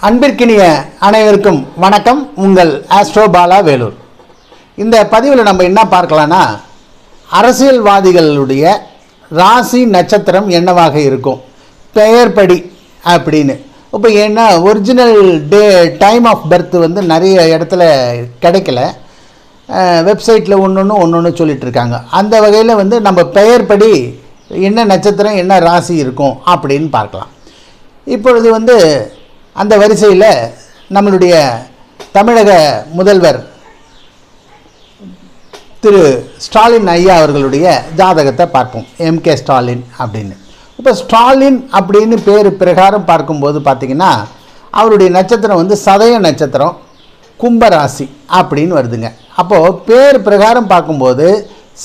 அன்பிற்கினிய அனைவருக்கும் வணக்கம். உங்கள் ஆஸ்ட்ரோ பாலா வேலூர். இந்த பதிவில் நம்ம என்ன பார்க்கலான்னா, அரசியல்வாதிகளுடைய ராசி நட்சத்திரம் என்னவாக இருக்கும் பெயர்படி அப்படின்னு. இப்போ ஏன்னா ஒரிஜினல் டைம் ஆஃப் பர்த் வந்து நிறைய இடத்துல கிடைக்கல, வெப்சைட்டில் ஒன்று சொல்லிட்டு இருக்காங்க. அந்த வகையில் வந்து நம்ம பெயர்படி என்ன நட்சத்திரம் என்ன ராசி இருக்கும் அப்படின்னு பார்க்கலாம். இப்பொழுது வந்து அந்த வரிசையில் நம்மளுடைய தமிழக முதல்வர் திரு ஸ்டாலின் ஐயா அவர்களுடைய ஜாதகத்தை பார்ப்போம். எம்கே ஸ்டாலின் அப்படின்னு. இப்போ ஸ்டாலின் அப்படின்னு பேர் பிரகாரம் பார்க்கும்போது பார்த்திங்கன்னா அவருடைய நட்சத்திரம் வந்து சதய நட்சத்திரம், கும்பராசி அப்படின்னு வருதுங்க. அப்போது பேர் பிரகாரம் பார்க்கும்போது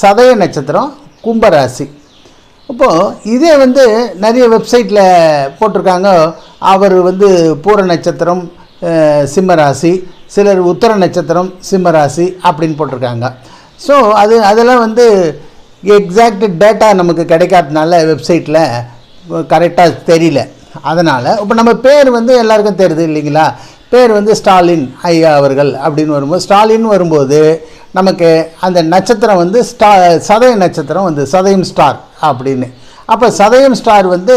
சதய நட்சத்திரம், கும்பராசி. இப்போது இதே வந்து நிறைய வெப்சைட்டில் போட்டிருக்காங்க. அவர் வந்து பூர நட்சத்திரம் சிம்மராசி, சிலர் உத்தர நட்சத்திரம் சிம்மராசி அப்படின்னு போட்டிருக்காங்க. ஸோ அதெல்லாம் வந்து எக்ஸாக்ட் டேட்டா நமக்கு கிடைக்காதனால வெப்சைட்டில் கரெக்டாக தெரியல. அதனால் இப்போ நம்ம பேர் வந்து எல்லாருக்கும் தெரியுது இல்லைங்களா. பேர் வந்து ஸ்டாலின் ஐயா அவர்கள் அப்படின்னு வரும்போது, ஸ்டாலின் வரும்போது நமக்கு அந்த நட்சத்திரம் வந்து சதய நட்சத்திரம் வந்து சதயம் ஸ்டார் அப்படின்னு. அப்போ சதயம் ஸ்டார் வந்து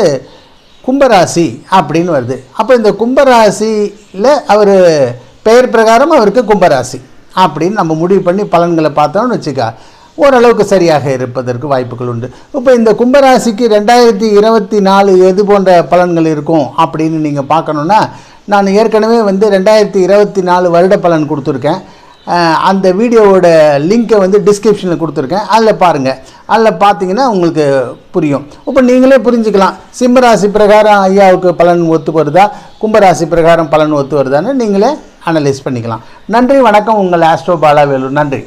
கும்பராசி அப்படின்னு வருது. அப்போ இந்த கும்பராசியில் அவர் பெயர் பிரகாரம் அவருக்கு கும்பராசி அப்படின்னு நம்ம முடிவு பண்ணி பலன்களை பார்த்தோம்னு வச்சுக்கா ஓரளவுக்கு சரியாக இருப்பதற்கு வாய்ப்புகள் உண்டு. இப்போ இந்த கும்பராசிக்கு 2024 எது போன்ற பலன்கள் இருக்கும் அப்படின்னு நீங்கள் பார்க்கணுன்னா, நான் ஏற்கனவே வந்து 2024 வருட பலன் கொடுத்துருக்கேன். அந்த வீடியோவோட லிங்க்கை வந்து டிஸ்கிரிப்ஷனில் கொடுத்துருக்கேன், அதில் பாருங்கள். அதில் பார்த்தீங்கன்னா உங்களுக்கு புரியும். இப்போ நீங்களே புரிஞ்சுக்கலாம், சிம்மராசி பிரகாரம் ஐயாவுக்கு பலன் ஒத்து வருதா, கும்பராசி பிரகாரம் பலன் ஒத்து வருதான்னு நீங்களே அனலைஸ் பண்ணிக்கலாம். நன்றி, வணக்கம். உங்கள் ஆஸ்ட்ரோ பாலா வேலூர். நன்றி.